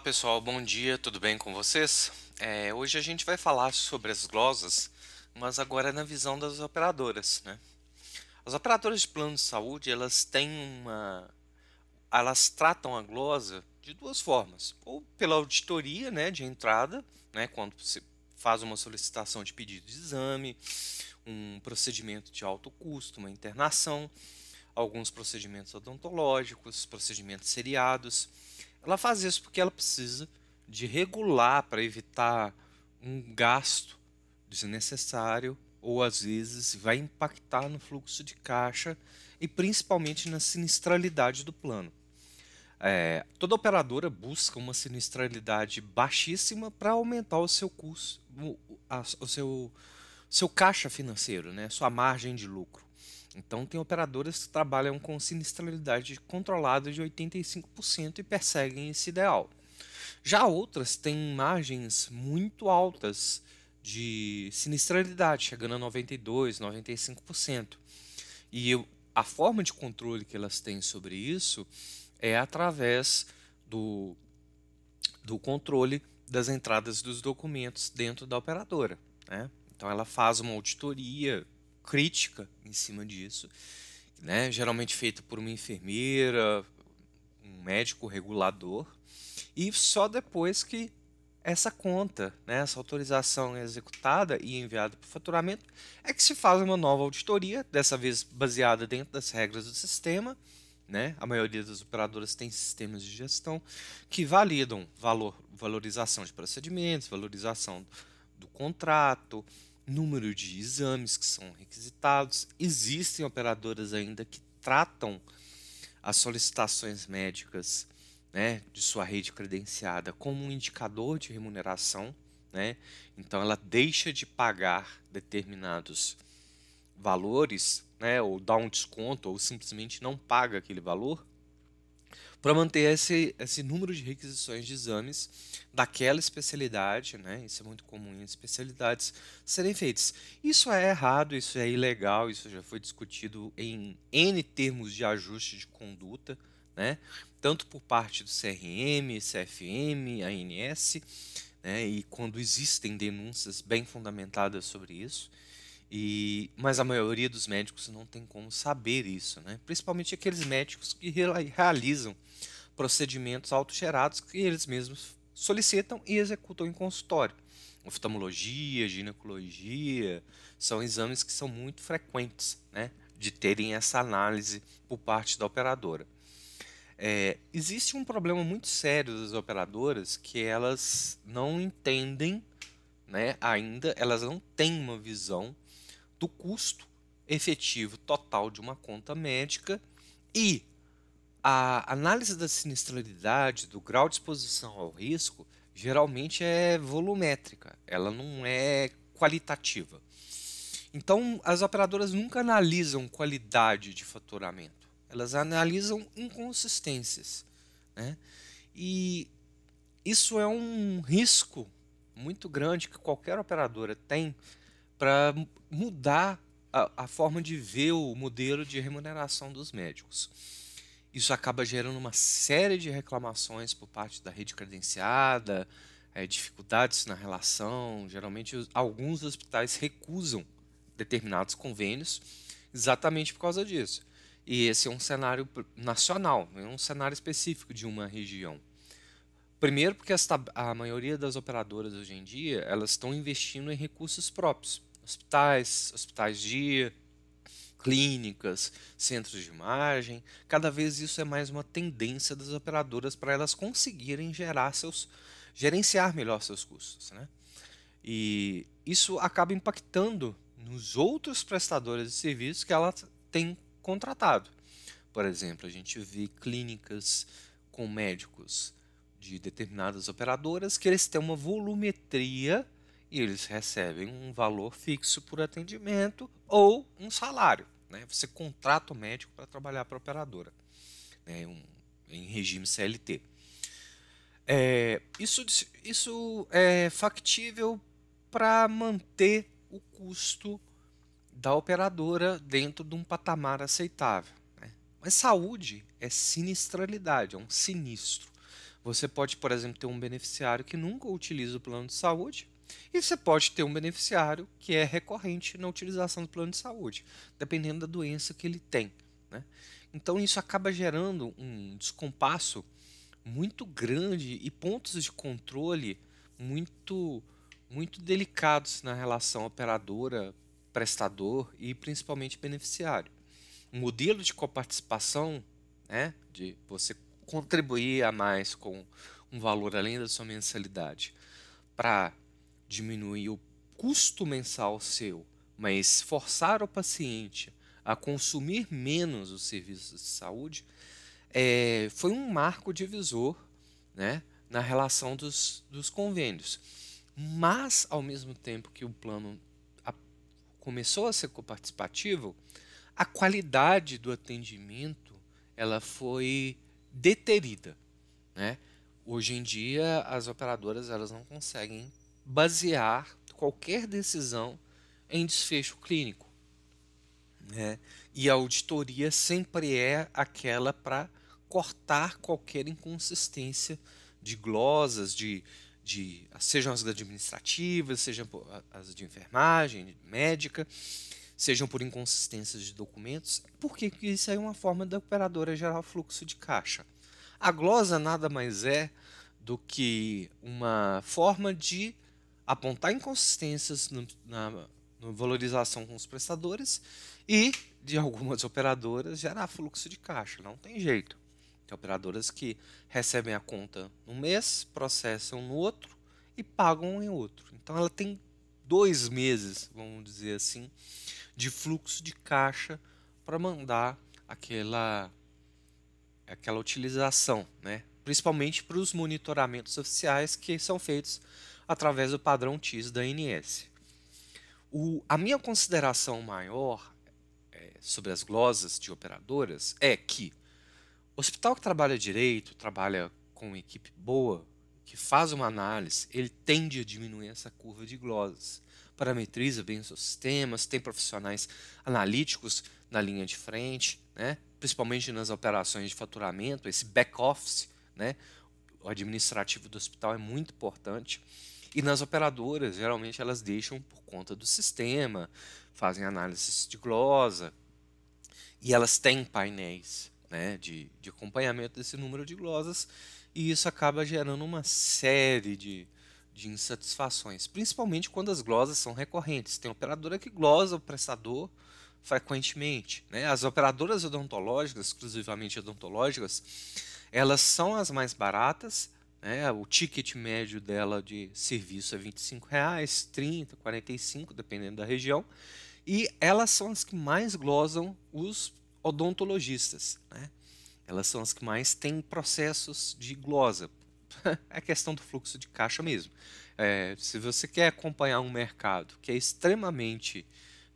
Pessoal, bom dia, tudo bem com vocês? Hoje a gente vai falar sobre as glosas, mas agora na visão das operadoras, né? As operadoras de plano de saúde, elas tratam a glosa de duas formas, ou pela auditoria, né, de entrada, né, quando você faz uma solicitação de pedido de exame, um procedimento de alto custo, uma internação, alguns procedimentos odontológicos, procedimentos seriados. Ela faz isso porque ela precisa de regular para evitar um gasto desnecessário ou às vezes vai impactar no fluxo de caixa e principalmente na sinistralidade do plano. Toda operadora busca uma sinistralidade baixíssima para aumentar o seu custo, o seu caixa financeiro, né, sua margem de lucro. Então, tem operadoras que trabalham com sinistralidade controlada de 85% e perseguem esse ideal. Já outras têm margens muito altas de sinistralidade, chegando a 92%, 95%. A forma de controle que elas têm sobre isso é através do, do controle das entradas dos documentos dentro da operadora, né? Então ela faz uma auditoria crítica em cima disso, né? Geralmente feita por uma enfermeira, um médico regulador, e só depois que essa conta, né, essa autorização é executada e enviada para o faturamento, é que se faz uma nova auditoria, dessa vez baseada dentro das regras do sistema, né? A maioria das operadoras tem sistemas de gestão que validam valorização de procedimentos, valorização do contrato, número de exames que são requisitados. Existem operadoras ainda que tratam as solicitações médicas, né, de sua rede credenciada como um indicador de remuneração, né? Então ela deixa de pagar determinados valores, né, ou dá um desconto, ou simplesmente não paga aquele valor, para manter esse número de requisições de exames daquela especialidade, né? Isso é muito comum em especialidades serem feitas. Isso é errado, isso é ilegal, isso já foi discutido em N termos de ajuste de conduta, né? Tanto por parte do CRM, CFM, ANS, né? E quando existem denúncias bem fundamentadas sobre isso. Mas a maioria dos médicos não tem como saber isso, né? Principalmente aqueles médicos que realizam procedimentos autogerados que eles mesmos solicitam e executam em consultório. Oftalmologia, ginecologia, são exames que são muito frequentes, né, de terem essa análise por parte da operadora. Existe um problema muito sério das operadoras que elas não entendem, né, ainda, elas não têm uma visão do custo efetivo total de uma conta médica e a análise da sinistralidade, do grau de exposição ao risco, geralmente é volumétrica, ela não é qualitativa. Então, as operadoras nunca analisam qualidade de faturamento, elas analisam inconsistências, né? E isso é um risco muito grande que qualquer operadora tem para mudar a forma de ver o modelo de remuneração dos médicos. Isso acaba gerando uma série de reclamações por parte da rede credenciada, dificuldades na relação. Geralmente, alguns hospitais recusam determinados convênios exatamente por causa disso. E esse é um cenário nacional, não é um cenário específico de uma região. Primeiro, porque a maioria das operadoras hoje em dia elas estão investindo em recursos próprios, hospitais dia, clínicas, centros de imagem. Cada vez isso é mais uma tendência das operadoras para elas conseguirem gerenciar melhor seus custos, né? E isso acaba impactando nos outros prestadores de serviços que ela tem contratado. Por exemplo, a gente vê clínicas com médicos de determinadas operadoras que eles têm uma volumetria e eles recebem um valor fixo por atendimento ou um salário, né? Você contrata o médico para trabalhar para a operadora, né? Em regime CLT. Isso é factível para manter o custo da operadora dentro de um patamar aceitável, né? Mas saúde é sinistralidade, é um sinistro. Você pode, por exemplo, ter um beneficiário que nunca utiliza o plano de saúde, e você pode ter um beneficiário que é recorrente na utilização do plano de saúde, dependendo da doença que ele tem, né? Então isso acaba gerando um descompasso muito grande e pontos de controle muito muito delicados na relação operadora, prestador e principalmente beneficiário. Um modelo de coparticipação, né, de você contribuir a mais com um valor além da sua mensalidade para diminuir o custo mensal seu, mas forçar o paciente a consumir menos os serviços de saúde, foi um marco divisor, né, na relação dos convênios. Mas, ao mesmo tempo que o plano começou a ser coparticipativo, a qualidade do atendimento ela foi deterida, né? Hoje em dia, as operadoras elas não conseguem basear qualquer decisão em desfecho clínico, né? E a auditoria sempre é aquela para cortar qualquer inconsistência de glosas, sejam as administrativas, sejam as de enfermagem, médica, sejam por inconsistências de documentos, porque isso é uma forma da operadora gerar fluxo de caixa. A glosa nada mais é do que uma forma de apontar inconsistências na valorização com os prestadores e, de algumas operadoras, gerar fluxo de caixa. Não tem jeito. Tem operadoras que recebem a conta num mês, processam no outro e pagam em outro. Então ela tem 2 meses, vamos dizer assim, de fluxo de caixa para mandar aquela utilização, né? Principalmente para os monitoramentos oficiais que são feitos através do padrão TIS da ANS. A minha consideração maior sobre as glosas de operadoras é que o hospital que trabalha direito, trabalha com uma equipe boa, que faz uma análise, ele tende a diminuir essa curva de glosas. Parametriza bem os seus sistemas, tem profissionais analíticos na linha de frente, né? Principalmente nas operações de faturamento, esse back-office, né? O administrativo do hospital é muito importante. E nas operadoras, geralmente elas deixam por conta do sistema, fazem análises de glosa, e elas têm painéis, né, de acompanhamento desse número de glosas, e isso acaba gerando uma série de insatisfações, principalmente quando as glosas são recorrentes. Tem operadora que glosa o prestador frequentemente, né? As operadoras odontológicas, exclusivamente odontológicas, elas são as mais baratas, né? O ticket médio dela de serviço é R$ 25, 30, 45, dependendo da região, e elas são as que mais glosam os odontologistas, né? Elas são as que mais têm processos de glosa. É questão do fluxo de caixa mesmo. Se você quer acompanhar um mercado que é extremamente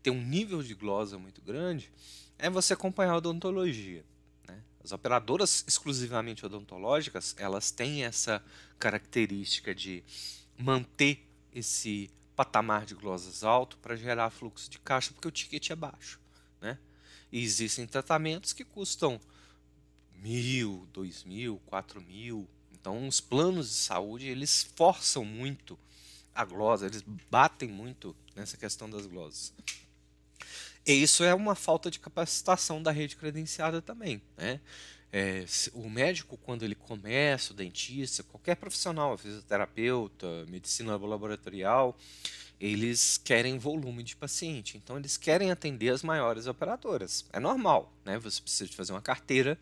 tem um nível de glosa muito grande, é você acompanhar a odontologia, né? As operadoras exclusivamente odontológicas, elas têm essa característica de manter esse patamar de glosas alto para gerar fluxo de caixa, porque o ticket é baixo, né? E existem tratamentos que custam 1.000, 2.000, 4.000. Então, os planos de saúde, eles forçam muito a glosa, eles batem muito nessa questão das glosas. E isso é uma falta de capacitação da rede credenciada também, né? O médico, quando ele começa, o dentista, qualquer profissional, fisioterapeuta, medicina laboratorial, eles querem volume de paciente. Então, eles querem atender as maiores operadoras. É normal, né? Você precisa de fazer uma carteira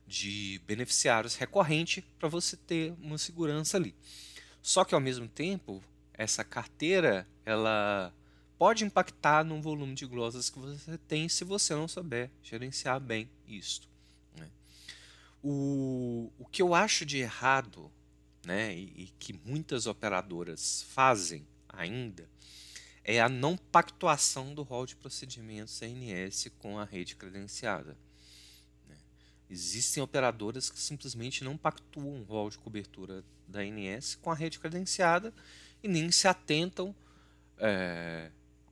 de beneficiários recorrente para você ter uma segurança ali. Só que, ao mesmo tempo, essa carteira, ela pode impactar no volume de glosas que você tem se você não souber gerenciar bem isto, né? O que eu acho de errado, né, e que muitas operadoras fazem ainda, é a não pactuação do rol de procedimentos ANS com a rede credenciada, né? Existem operadoras que simplesmente não pactuam o rol de cobertura da ANS com a rede credenciada e nem se atentam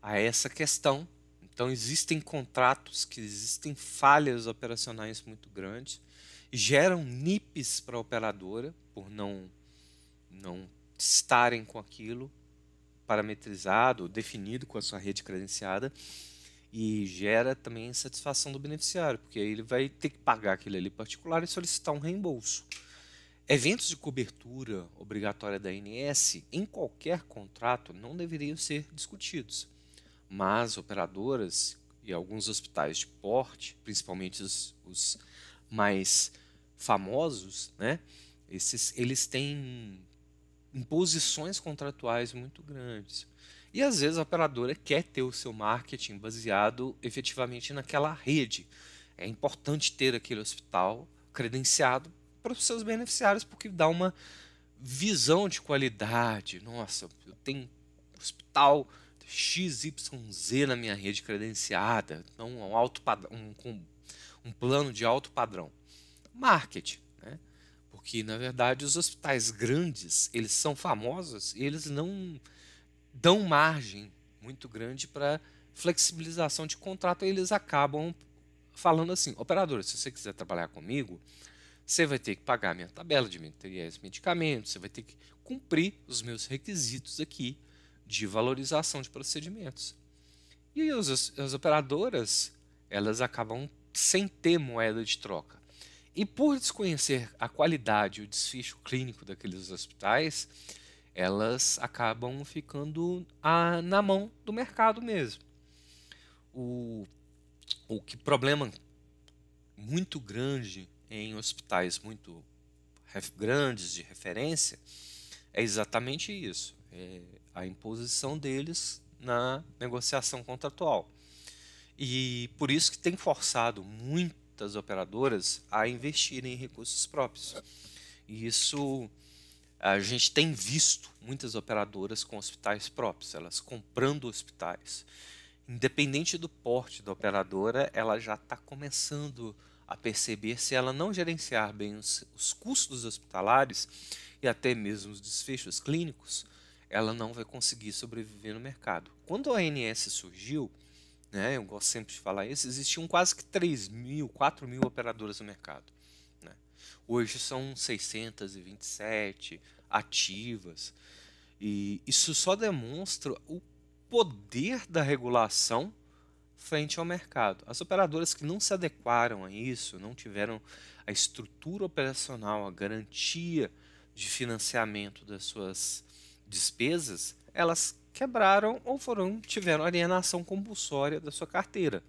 a essa questão. Então existem contratos que existem falhas operacionais muito grandes geram NIPs para a operadora por não estarem com aquilo parametrizado, definido com a sua rede credenciada, e gera também insatisfação do beneficiário, porque aí ele vai ter que pagar aquilo ali particular e solicitar um reembolso. Eventos de cobertura obrigatória da ANS em qualquer contrato não deveriam ser discutidos, mas operadoras e alguns hospitais de porte, principalmente os mais famosos, né, eles têm imposições contratuais muito grandes. E às vezes a operadora quer ter o seu marketing baseado efetivamente naquela rede. É importante ter aquele hospital credenciado para os seus beneficiários, porque dá uma visão de qualidade. Nossa, eu tenho hospital XYZ na minha rede credenciada, então um plano de alto padrão. Marketing, né? Porque na verdade os hospitais grandes, eles são famosos e eles não dão margem muito grande para flexibilização de contrato, e eles acabam falando assim: operadora, se você quiser trabalhar comigo, você vai ter que pagar minha tabela de materiais e medicamentos, você vai ter que cumprir os meus requisitos aqui de valorização de procedimentos. E as operadoras, elas acabam sem ter moeda de troca. E por desconhecer a qualidade e o desfecho clínico daqueles hospitais, elas acabam ficando na mão do mercado mesmo. O que problema muito grande em hospitais muito grandes de referência é exatamente isso, é a imposição deles na negociação contratual. E por isso que tem forçado muitas operadoras a investirem em recursos próprios. E isso a gente tem visto muitas operadoras com hospitais próprios, elas comprando hospitais. Independente do porte da operadora, ela já está começando a perceber, se ela não gerenciar bem os custos hospitalares e até mesmo os desfechos clínicos, ela não vai conseguir sobreviver no mercado. Quando a ANS surgiu, né, eu gosto sempre de falar isso, existiam quase que 3.000, 4.000 operadoras no mercado. Né? Hoje são 627 ativas, e isso só demonstra o poder da regulação frente ao mercado. As operadoras que não se adequaram a isso, não tiveram a estrutura operacional, a garantia de financiamento das suas despesas, elas quebraram ou tiveram alienação compulsória da sua carteira.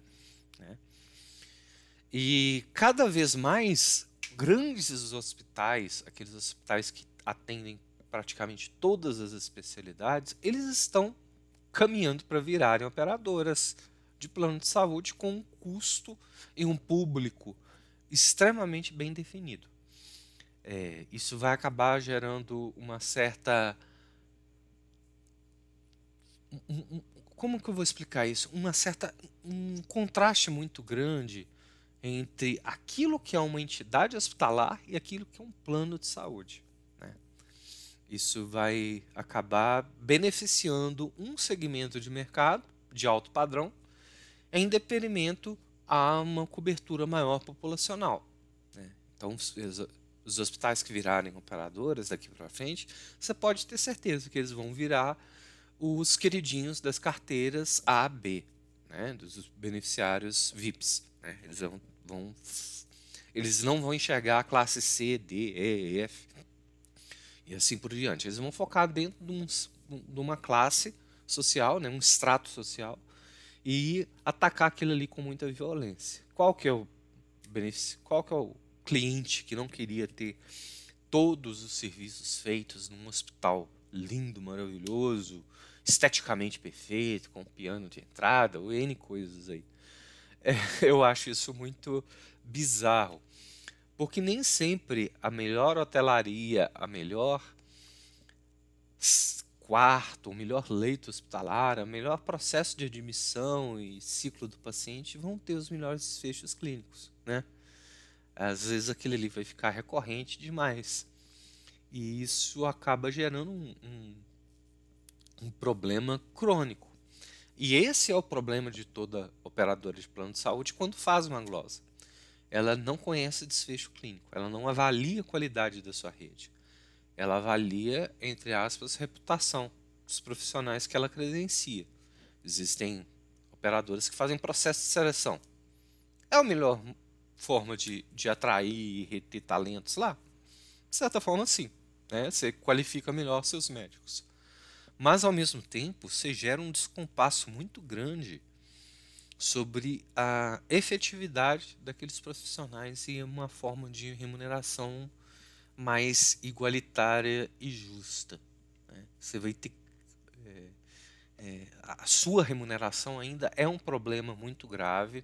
Né? E cada vez mais grandes hospitais, aqueles hospitais que atendem praticamente todas as especialidades, eles estão caminhando para virarem operadoras de plano de saúde com um custo e um público extremamente bem definido. Isso vai acabar gerando uma certa... como que eu vou explicar isso? Um contraste muito grande entre aquilo que é uma entidade hospitalar e aquilo que é um plano de saúde. Né? Isso vai acabar beneficiando um segmento de mercado de alto padrão em detrimento a uma cobertura maior populacional. Né? Então, os hospitais que virarem operadoras daqui para frente, você pode ter certeza que eles vão virar os queridinhos das carteiras A, B, né? Dos beneficiários VIPs. Né? Eles não vão enxergar a classe C, D, E, F e assim por diante. Eles vão focar dentro de uma classe social, né? Um extrato social, e atacar aquilo ali com muita violência. Qual que é o benefício? Qual que é o cliente que não queria ter todos os serviços feitos num hospital lindo, maravilhoso, esteticamente perfeito, com piano de entrada, ou N coisas aí? Eu acho isso muito bizarro, porque nem sempre a melhor hotelaria, a melhor quarto, o melhor leito hospitalar, o melhor processo de admissão e ciclo do paciente vão ter os melhores desfechos clínicos, né? Às vezes aquele ali vai ficar recorrente demais. E isso acaba gerando um problema crônico. E esse é o problema de toda operadora de plano de saúde quando faz uma glosa. ela não conhece desfecho clínico, ela não avalia a qualidade da sua rede. Ela avalia, entre aspas, reputação dos profissionais que ela credencia. Existem operadoras que fazem processo de seleção. É a melhor forma de atrair e reter talentos lá? De certa forma, sim. Né? Você qualifica melhor seus médicos. Mas, ao mesmo tempo, você gera um descompasso muito grande sobre a efetividade daqueles profissionais e uma forma de remuneração mais igualitária e justa. Né? Você vai ter a sua remuneração ainda é um problema muito grave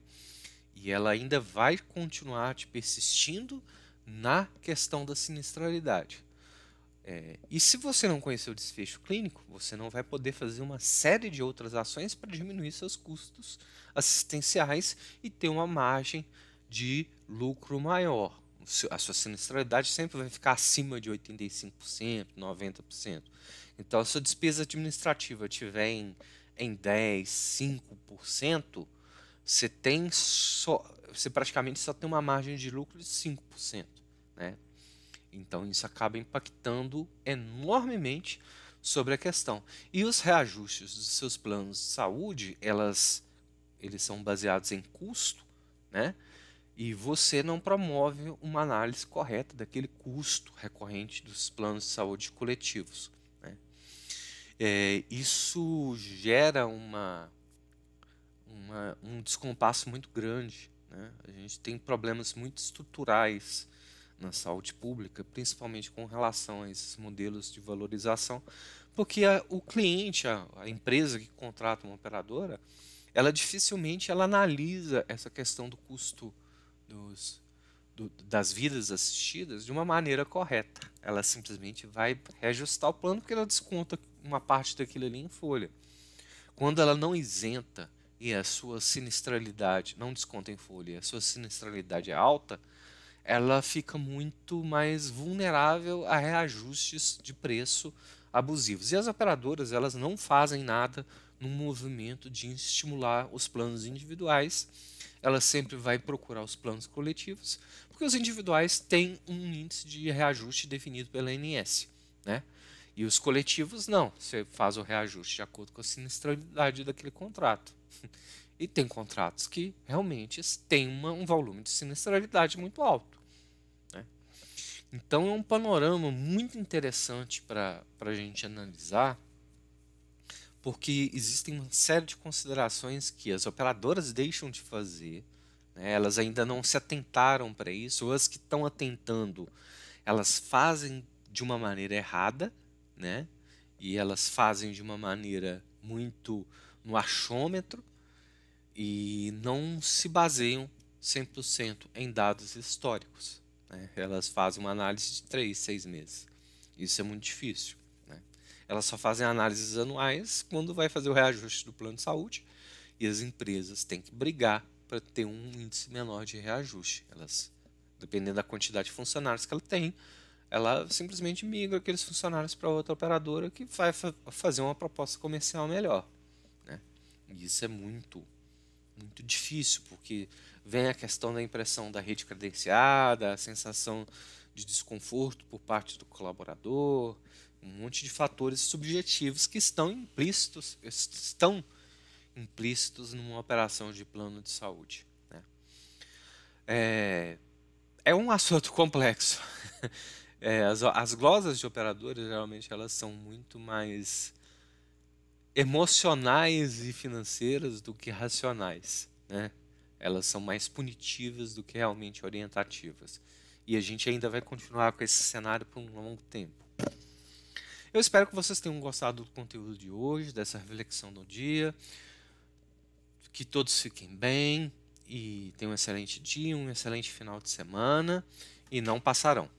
e ela ainda vai continuar te persistindo na questão da sinistralidade. E se você não conhecer o desfecho clínico, você não vai poder fazer uma série de outras ações para diminuir seus custos assistenciais e ter uma margem de lucro maior. A sua sinistralidade sempre vai ficar acima de 85%, 90%. Então, se a sua despesa administrativa estiver em 10%, 5%, você praticamente só tem uma margem de lucro de 5%. Né? Então isso acaba impactando enormemente sobre a questão. E os reajustes dos seus planos de saúde, eles são baseados em custo, né? E você não promove uma análise correta daquele custo recorrente dos planos de saúde coletivos. Né? Isso gera um descompasso muito grande. Né? A gente tem problemas muito estruturais na saúde pública, principalmente com relação a esses modelos de valorização, porque o cliente, a empresa que contrata uma operadora, ela dificilmente ela analisa essa questão do custo das vidas assistidas de uma maneira correta. Ela simplesmente vai reajustar o plano porque ela desconta uma parte daquilo ali em folha. Quando ela não isenta e a sua sinistralidade não desconta em folha e a sua sinistralidade é alta, ela fica muito mais vulnerável a reajustes de preço abusivos. E as operadoras, elas não fazem nada no movimento de estimular os planos individuais. Ela sempre vai procurar os planos coletivos, porque os individuais têm um índice de reajuste definido pela ANS, né? E os coletivos não, você faz o reajuste de acordo com a sinistralidade daquele contrato. E tem contratos que realmente têm um volume de sinistralidade muito alto. Né? Então é um panorama muito interessante para a gente analisar, porque existem uma série de considerações que as operadoras deixam de fazer, né? Elas ainda não se atentaram para isso, ou as que estão atentando, elas fazem de uma maneira errada, né? E elas fazem de uma maneira muito no achômetro, e não se baseiam 100% em dados históricos. Né? Elas fazem uma análise de 3, 6 meses. Isso é muito difícil. Né? Elas só fazem análises anuais quando vai fazer o reajuste do plano de saúde, e as empresas têm que brigar para ter um índice menor de reajuste. Elas, dependendo da quantidade de funcionários que ela tem, ela simplesmente migra aqueles funcionários para outra operadora que vai fazer uma proposta comercial melhor. Né? E isso é muito difícil, porque vem a questão da impressão da rede credenciada, a sensação de desconforto por parte do colaborador, um monte de fatores subjetivos que estão implícitos numa operação de plano de saúde. Né? É um assunto complexo. As glosas de operadores, geralmente, elas são muito mais emocionais e financeiras do que racionais, né? Elas são mais punitivas do que realmente orientativas. E a gente ainda vai continuar com esse cenário por um longo tempo. Eu espero que vocês tenham gostado do conteúdo de hoje, dessa reflexão do dia. Que todos fiquem bem e tenham um excelente dia, um excelente final de semana e não passarão.